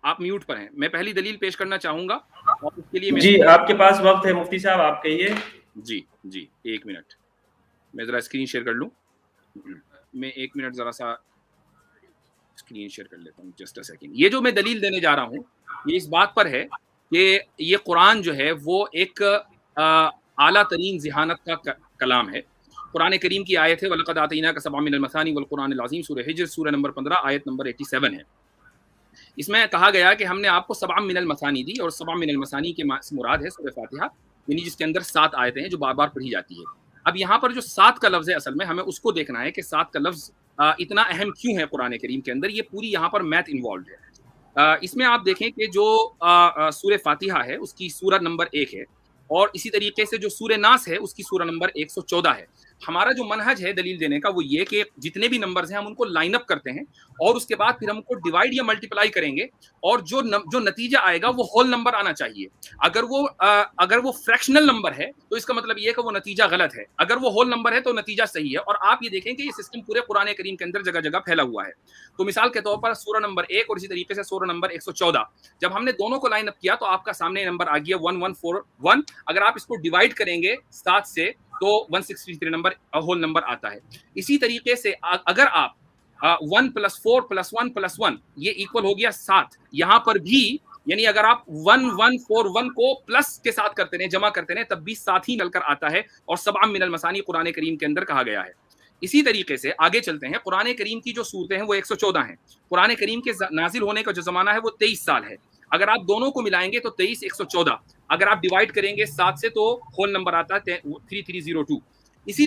آپ میوٹ پر ہیں. میں پہلی دلیل پیش کرنا چاہوں گا، اور اس کے لیے جی آپ کے پاس وقت ہے مفتی صاحب، آپ کہیے. جی 1 منٹ، میں ذرا اسکرین شیئر کر لوں. میں 1 منٹ ذرا سا اسکرین شیئر کر لیتا ہوں، جسٹ اے سیکنڈ. یہ جو میں دلیل دینے جا رہا ہوں، یہ اس بات پر ہے کہ یہ قرآن جو ہے وہ ایک اعلیٰ ترین ذہانت کا کلام ہے. قرآن کریم کی آیت ہے وَلَقَدْ آتَيْنَاكَ سَبْعًا مِنَ الْمَثَانِي وَالْقُرْآنِ الْعَظِيمِ، سورہ حجر، سورہ نمبر 15، آیت نمبر 87 ہے. اس میں کہا گیا کہ ہم نے آپ کو 7 من المثانی دی، اور 7 من المثانی کے مراد ہے سورہ فاتحہ، یعنی جس کے اندر 7 آیتیں ہیں جو بار بار پڑھی جاتی ہے. اب یہاں پر جو 7 کا لفظ ہے، اصل میں ہمیں اس کو دیکھنا ہے کہ 7 کا لفظ اتنا اہم کیوں ہے قرآن کریم کے اندر. یہ پوری یہاں پر میتھ انوالوڈ ہے. اس میں آپ دیکھیں کہ جو سورہ فاتحہ ہے اس کی سورہ نمبر 1 ہے، اور اسی طریقے سے جو سورہ ناس ہے اس کی سورہ نمبر 114 ہے. ہمارا جو منہج ہے دلیل دینے کا وہ یہ کہ جتنے بھی نمبرز ہیں ہم ان کو لائن اپ کرتے ہیں، اور اس کے بعد پھر ہم کو ڈیوائڈ یا ملٹیپلائی کریں گے، اور جو نتیجہ آئے گا وہ ہول نمبر آنا چاہیے. اگر وہ فریکشنل نمبر ہے تو اس کا مطلب یہ ہے کہ وہ نتیجہ غلط ہے، اگر وہ ہول نمبر ہے تو نتیجہ صحیح ہے. اور آپ یہ دیکھیں کہ یہ سسٹم پورے قرآن کریم کے اندر جگہ جگہ پھیلا ہوا ہے. تو مثال کے طور پر سورہ نمبر 1 اور اسی طریقے سے سورہ نمبر 114، جب ہم نے دونوں کو لائن اپ کیا تو آپ کا سامنے نمبر آ گیا 1141. اگر آپ اس کو ڈیوائڈ کریں گے 7 سے تو 163 نمبر ہول نمبر آتا ہے. اسی طریقے سے اگر آپ 1 + 4 + 1 + 1 یہ ایکول ہو گیا 7، یہاں پر بھی یعنی اگر آپ 1141 کو پلس کے ساتھ کرتے رہیں، جمع کرتے رہیں، تب بھی 7 ہی مل کر آتا ہے، اور 7 من المثانی قرآن کریم کے اندر کہا گیا ہے. اسی طریقے سے آگے چلتے ہیں. قرآن کریم کی جو صورتیں ہیں وہ 114 ہیں. قرآن کریم کے نازل ہونے کا جو زمانہ ہے وہ 23 سال ہے. اگر آپ دونوں کو ملائیں گے تو 23 114، اگر آپ ڈیوائڈ کریں گے 7 سے تو ہول نمبر آتا ہے 3302. اسی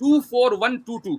24122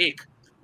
1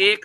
1,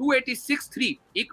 286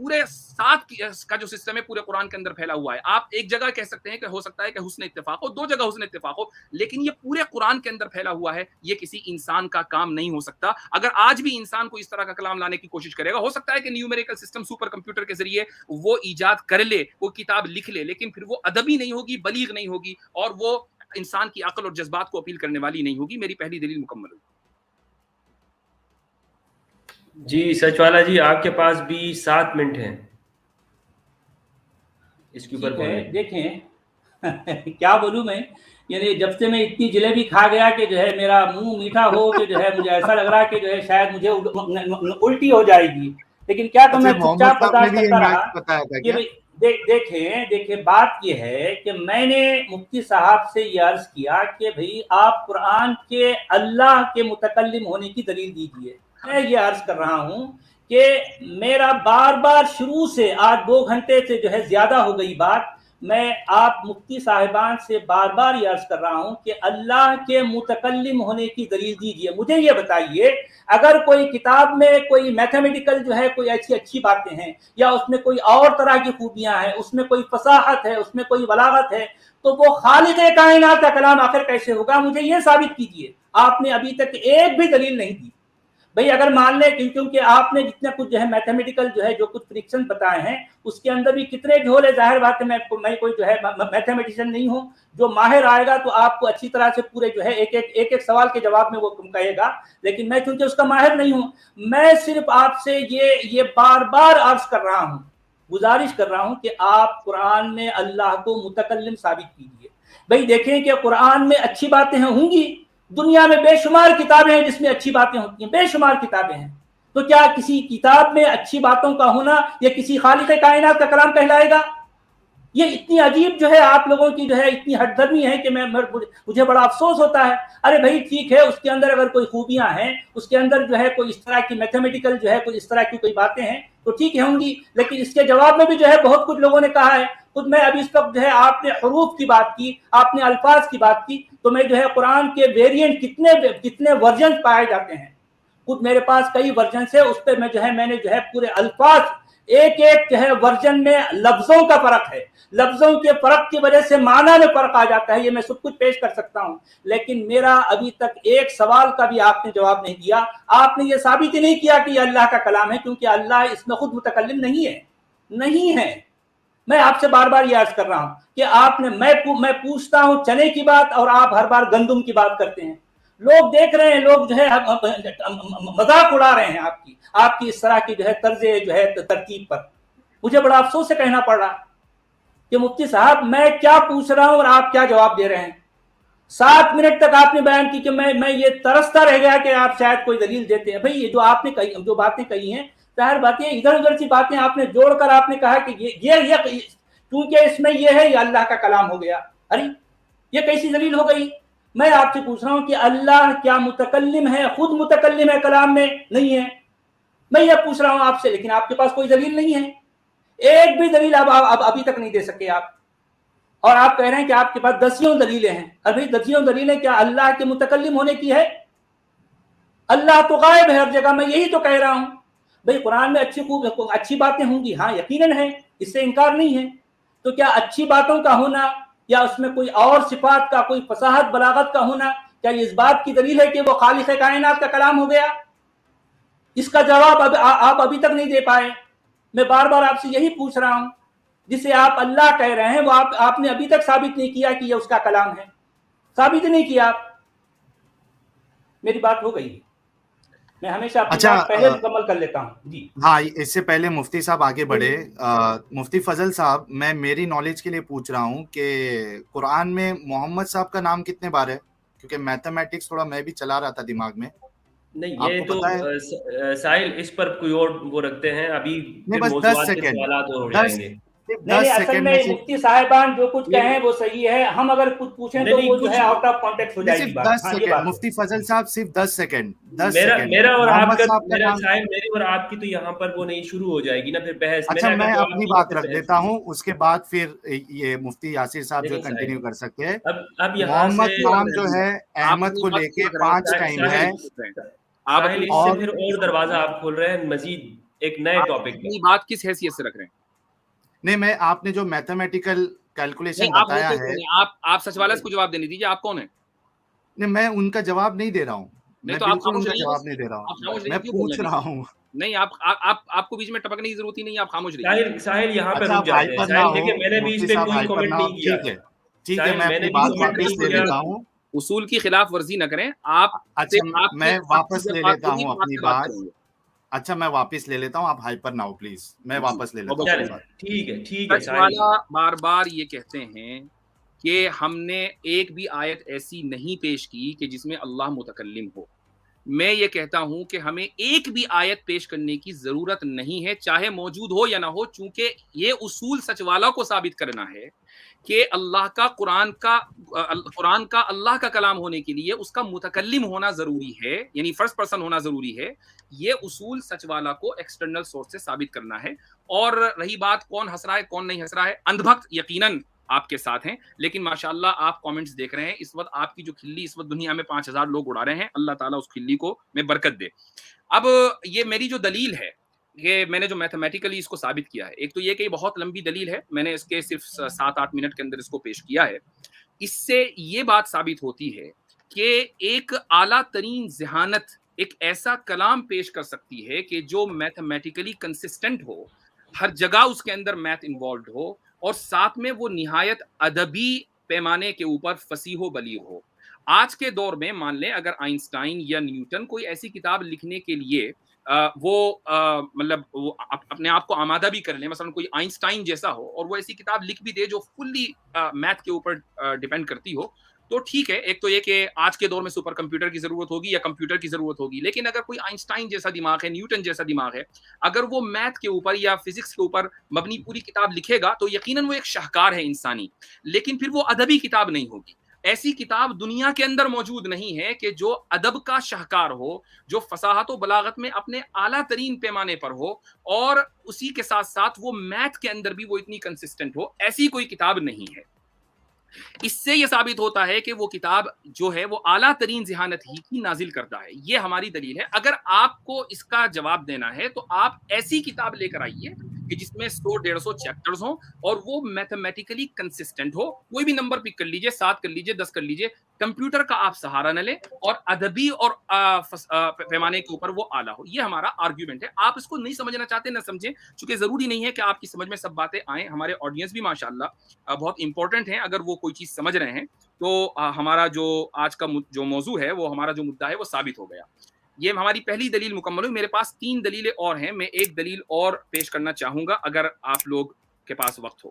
پورے ساتھ کا جو سسٹم ہے پورے قرآن کے اندر پھیلا ہوا ہے. آپ ایک جگہ کہہ سکتے ہیں کہ ہو سکتا ہے کہ حسن اتفاق ہو, 2 جگہ حسن اتفاق ہو, لیکن یہ پورے قرآن کے اندر پھیلا ہوا ہے. یہ کسی انسان کا کام نہیں ہو سکتا. اگر آج بھی انسان کو اس طرح کا کلام لانے کی کوشش کرے گا, ہو سکتا ہے کہ نیومیریکل سسٹم سپر کمپیوٹر کے ذریعے وہ ایجاد کر لے, وہ کتاب لکھ لے, لیکن پھر وہ ادبی نہیں ہوگی, بلیغ نہیں ہوگی, اور وہ انسان کی عقل اور جذبات کو اپیل کرنے والی نہیں ہوگی. میری پہلی دلیل مکمل ہوگی. جی سچ والا جی, آپ کے پاس بھی 7 منٹ ہیں اس کے اوپر بولیں. دیکھیں کیا بولوں میں, یعنی جب سے میں اتنی جلیبی کھا گیا کہ جو ہے میرا منہ میٹھا ہو کہ جو ہے مجھے ایسا لگ رہا کہ جو ہے شاید مجھے الٹی ہو جائے گی, لیکن کیا تو میں چپ چاپ برداشت کرتا رہا. دیکھیں بات یہ ہے کہ میں نے مفتی صاحب سے یہ عرض کیا کہ بھئی آپ قرآن کے اللہ کے متکلم ہونے کی دلیل دیجئے. میں یہ عرض کر رہا ہوں کہ میرا بار بار شروع سے آج 2 گھنٹے سے جو ہے زیادہ ہو گئی بات, میں آپ مفتی صاحبان سے بار بار یہ عرض کر رہا ہوں کہ اللہ کے متکلم ہونے کی دلیل دیجئے. مجھے یہ بتائیے, اگر کوئی کتاب میں کوئی میتھمیٹیکل جو ہے کوئی ایسی اچھی باتیں ہیں, یا اس میں کوئی اور طرح کی خوبیاں ہیں, اس میں کوئی فصاحت ہے, اس میں کوئی بلاغت ہے, تو وہ خالق کائنات کا کلام آخر کیسے ہوگا؟ مجھے یہ ثابت کیجئے. آپ نے ابھی تک ایک بھی دلیل نہیں دی. بھئی اگر مان لیں کیونکہ آپ نے جتنا کچھ جو ہے میتھمیٹیکل جو ہے جو کچھ پریڈکشن بتائے ہیں اس کے اندر بھی کتنے جھول ہے, ظاہر بات ہے میں کوئی جو ہے میتھمیٹیشین نہیں ہوں, جو ماہر آئے گا تو آپ کو اچھی طرح سے پورے جو ہے ایک سوال کے جواب میں وہ کہے گا, لیکن میں چونکہ اس کا ماہر نہیں ہوں, میں صرف آپ سے یہ بار بار عرض کر رہا ہوں, گزارش کر رہا ہوں کہ آپ قرآن میں اللہ کو متکلم ثابت کیجئے. بھئی دیکھیں کہ قرآن میں اچھی باتیں ہوں گی, دنیا میں بے شمار کتابیں ہیں جس میں اچھی باتیں ہوتی ہیں, بے شمار کتابیں ہیں, تو کیا کسی کتاب میں اچھی باتوں کا ہونا یہ کسی خالق کائنات کا کلام کہلائے گا؟ یہ اتنی عجیب جو ہے آپ لوگوں کی جو ہے اتنی ہٹ دھرمی ہے کہ مجھے بڑا افسوس ہوتا ہے. ارے بھائی ٹھیک ہے, اس کے اندر اگر کوئی خوبیاں ہیں, اس کے اندر جو ہے کوئی اس طرح کی میتھمیٹیکل جو ہے کوئی اس طرح کی کوئی باتیں ہیں تو ٹھیک ہے ہوں گی, لیکن اس کے جواب میں بھی جو ہے بہت کچھ لوگوں نے کہا ہے. خود میں ابھی اس وقت جو ہے آپ نے حروف کی بات کی, آپ نے الفاظ کی بات کی, تو میں جو ہے قرآن کے ویریئنٹ کتنے ورژن پائے جاتے ہیں, خود میرے پاس کئی ورژن ہے, اس پہ میں نے جو ہے پورے الفاظ ایک جو ہے ورژن میں لفظوں کا فرق ہے, لفظوں کے فرق کی وجہ سے معنی میں فرق آ جاتا ہے, یہ میں سب کچھ پیش کر سکتا ہوں, لیکن میرا ابھی تک ایک سوال کا بھی آپ نے جواب نہیں دیا. آپ نے یہ ثابت ہی نہیں کیا کہ یہ اللہ کا کلام ہے, کیونکہ اللہ اس میں خود متکلم نہیں ہے. میں آپ سے بار بار یہ عرض کر رہا ہوں کہ آپ نے میں پوچھتا ہوں چنے کی بات اور آپ ہر بار گندم کی بات کرتے ہیں. لوگ دیکھ رہے ہیں, لوگ جو ہے مذاق اڑا رہے ہیں آپ کی اس طرح کی جو ہے طرز جو ہے ترتیب پر. مجھے بڑا افسوس سے کہنا پڑ رہا کہ مفتی صاحب میں کیا پوچھ رہا ہوں اور آپ کیا جواب دے رہے ہیں. 7 منٹ تک آپ نے بیان کی کہ میں یہ ترستا رہ گیا کہ آپ شاید کوئی دلیل دیتے ہیں. بھئی یہ جو آپ نے جو باتیں کہی ہیں, ظاہر باتیں ادھر ادھر سی باتیں آپ نے جوڑ کر آپ نے کہا کہ یہ کیونکہ اس میں یہ ہے یہ اللہ کا کلام ہو گیا. ارے یہ کیسی دلیل ہو گئی؟ میں آپ سے پوچھ رہا ہوں کہ اللہ کیا متکلم ہے, خود متکلم ہے کلام میں؟ نہیں ہے. میں یہ پوچھ رہا ہوں آپ سے, لیکن آپ کے پاس کوئی دلیل نہیں ہے, ایک بھی دلیل اب ابھی تک نہیں دے سکے آپ, اور آپ کہہ رہے ہیں کہ آپ کے پاس دسیوں دلیلیں ہیں. ابھی دسیوں دلیلیں کیا اللہ کے متکلم ہونے کی ہے؟ اللہ تو غائب ہے ہر جگہ, میں یہی تو کہہ رہا ہوں. بھئی قرآن میں اچھی باتیں ہوں گی, ہاں یقیناً ہے, اس سے انکار نہیں ہے, تو کیا اچھی باتوں کا ہونا یا اس میں کوئی اور صفات کا, کوئی فصاحت بلاغت کا ہونا, کیا یہ اس بات کی دلیل ہے کہ وہ خالق کائنات کا کلام ہو گیا؟ اس کا جواب آپ ابھی تک نہیں دے پائے. میں بار بار آپ سے یہی پوچھ رہا ہوں, جسے آپ اللہ کہہ رہے ہیں وہ آپ نے ابھی تک ثابت نہیں کیا کہ یہ اس کا کلام ہے, ثابت نہیں کیا آپ. میری بات ہو گئی, میں ہمیشہ اپنی بات پہلے مکمل کر لیتا ہوں. جی ہاں, اس سے پہلے مفتی صاحب آگے بڑھے, مفتی فضل صاحب, میں میری نالج کے لیے پوچھ رہا ہوں کہ قرآن میں محمد صاحب کا نام کتنے بار ہے؟ کیونکہ میتھمیٹکس تھوڑا میں بھی چلا رہا تھا دماغ میں. نہیں یہ تو ساحل اس پر کوئی اور وہ رکھتے ہیں, ابھی بس 10 سیکنڈ, ہو جائیں گے. نہیں, اصل میں مفتی صاحبان جو کچھ کہیں وہ صحیح ہے, ہم اگر کچھ پوچھیں تو وہ جو ہے آؤٹ آف کانٹیکٹ ہو جائے گی بات. مفتی فضل صاحب صرف 10 سیکنڈ. میرا اور آپ کا, میری اور آپ کی تو یہاں پر وہ نہیں شروع ہو جائے گی نا پھر بحث. اچھا میں اپنی بات رکھ دیتا ہوں, اس کے بعد پھر یہ مفتی یاسر صاحب جو کنٹینیو کر سکتے ہیں. محمد نام جو ہے احمد کو لے کے 5 ٹائم ہے, اور دروازہ آپ کھول رہے ہیں مزید ایک نئے ٹاپک اپنی بات کس حیثیت سے رکھ رہے ہیں؟ نہیں میں آپ نے جو میتھمیٹیکل کیلکولیشن نہیں، آپ بتایا ہوتے ہے، کون ہیں؟ آپ سچ والے کو جواب دینے دیجیے، آپ کون ہیں؟ نہیں میں ان کا جواب نہیں دے رہا ہوں، نہیں میں تو آپ بالکل ان خاموش کا رہیے، جواب نہیں دے رہا آپ ہوں، خاموش رہیے، میں کیوں پوچھ بولنا رہا نہیں؟ ہوں۔ نہیں آپ کو بیچ میں ٹپکنے کی ضرورت ہی نہیں ہے، آپ خاموش رہیے۔ ساحل یہاں پہ اچھا رک آپ جاتے ہیں۔ ہائپر نہ ساحل ہو، دیکھیں میں نے بھی اس مفتی پہ صاحب کوئی ہائپر کامنٹ نہ ہو، نہیں کیا، ٹھیک ہے، ساحل میں میں اپنی نے بھی بات کامنٹ واپس نہیں لے کیا۔ لیتا ہوں۔ اصول کی خلاف ورزی نہ کریں، آپ اچھا میں واپس سے لے بات لیتا ہوگی، ہوں ہم آپ اپنی سے بات بات، کریں گے۔ اچھا میں واپس لے لیتا ہوں، آپ ہائپر نہ ہو پلیز، میں جی واپس لے لیتا ہوں چلیں اپنی بات۔ ٹھیک ہے سچ ساحل جی۔ والا بار بار یہ کہتے ہیں کہ ہم نے ایک بھی آیت ایسی نہیں پیش کی کہ جس میں اللہ متکلم ہو۔ میں یہ کہتا ہوں کہ ہمیں ایک بھی آیت پیش کرنے کی ضرورت نہیں ہے، چاہے موجود ہو یا نہ ہو، چونکہ یہ اصول سچ والا کو ثابت کرنا ہے کہ اللہ کا قرآن کا اللہ کا کلام ہونے کے لیے اس کا متکلم ہونا ضروری ہے، یعنی فرسٹ پرسن ہونا ضروری ہے۔ یہ اصول سچ والا کو ایکسٹرنل سورس سے ثابت کرنا ہے۔ اور رہی بات کون ہنس رہا ہے کون نہیں ہنس رہا ہے، اندھ بھکت یقیناً آپ کے ساتھ ہیں، لیکن ماشاءاللہ آپ کامنٹس دیکھ رہے ہیں، اس وقت آپ کی جو کھلی اس وقت دنیا میں 5000 لوگ اڑا رہے ہیں، اللہ تعالیٰ اس کھلی کو میں برکت دے۔ اب یہ میری جو دلیل ہے کہ میں نے جو میتھمیٹیکلی اس کو ثابت کیا ہے، ایک تو یہ کہ یہ بہت لمبی دلیل ہے، میں نے اس کے صرف 7-8 منٹ کے اندر اس کو پیش کیا ہے۔ اس سے یہ بات ثابت ہوتی ہے کہ ایک اعلیٰ ترین ذہانت ایک ایسا کلام پیش کر سکتی ہے کہ جو میتھمیٹیکلی کنسسٹنٹ ہو، ہر جگہ اس کے اندر میتھ انوالوڈ ہو، اور ساتھ میں وہ نہایت ادبی پیمانے کے اوپر فصیح و بلیغ ہو۔ آج کے دور میں مان لیں اگر آئنسٹائن یا نیوٹن کوئی ایسی کتاب لکھنے کے لیے وہ مطلب وہ اپنے آپ کو آمادہ بھی کر لیں، مثلا کوئی آئنسٹائن جیسا ہو اور وہ ایسی کتاب لکھ بھی دے جو فلی میتھ کے اوپر ڈیپینڈ کرتی ہو، تو ٹھیک ہے، ایک تو یہ کہ آج کے دور میں سپر کمپیوٹر کی ضرورت ہوگی یا کمپیوٹر کی ضرورت ہوگی، لیکن اگر کوئی آئنسٹائن جیسا دماغ ہے، نیوٹن جیسا دماغ ہے، اگر وہ میتھ کے اوپر یا فزکس کے اوپر مبنی پوری کتاب لکھے گا تو یقیناً وہ ایک شاہکار ہے انسانی، لیکن پھر وہ ادبی کتاب نہیں ہوگی۔ ایسی کتاب دنیا کے اندر موجود نہیں ہے کہ جو ادب کا شاہکار ہو، جو فصاحت و بلاغت میں اپنے اعلیٰ ترین پیمانے پر ہو، اور اسی کے ساتھ ساتھ وہ میتھ کے اندر بھی وہ اتنی کنسسٹنٹ ہو، ایسی کوئی کتاب نہیں ہے۔ اس سے یہ ثابت ہوتا ہے کہ وہ کتاب جو ہے وہ اعلیٰ ترین ذہانت ہی کی نازل کرتا ہے۔ یہ ہماری دلیل ہے۔ اگر آپ کو اس کا جواب دینا ہے تو آپ ایسی کتاب لے کر آئیے کہ جس میں 100-150 چیپٹرز ہوں اور وہ میتھمیٹیکلی کنسسٹنٹ ہو۔ کوئی بھی نمبر پک کر لیجئے، 7 کر لیجئے، 10 کر لیجئے، کمپیوٹر کا آپ سہارا نہ لیں، اور ادبی اور پیمانے کے اوپر وہ اعلیٰ ہو۔ یہ ہمارا آرگیومنٹ ہے۔ آپ اس کو نہیں سمجھنا چاہتے نہ سمجھیں، چونکہ ضروری نہیں ہے کہ آپ کی سمجھ میں سب باتیں آئیں۔ ہمارے آڈینس بھی ماشاءاللہ بہت امپورٹنٹ ہیں، اگر وہ کوئی چیز سمجھ رہے ہیں تو ہمارا جو آج کا جو موضوع ہے، وہ ہمارا جو مدعا ہے وہ ثابت ہو گیا۔ یہ ہماری پہلی دلیل مکمل ہوئی۔ میرے پاس 3 دلیلیں اور ہیں، میں ایک دلیل اور پیش کرنا چاہوں گا اگر آپ لوگ کے پاس وقت ہو۔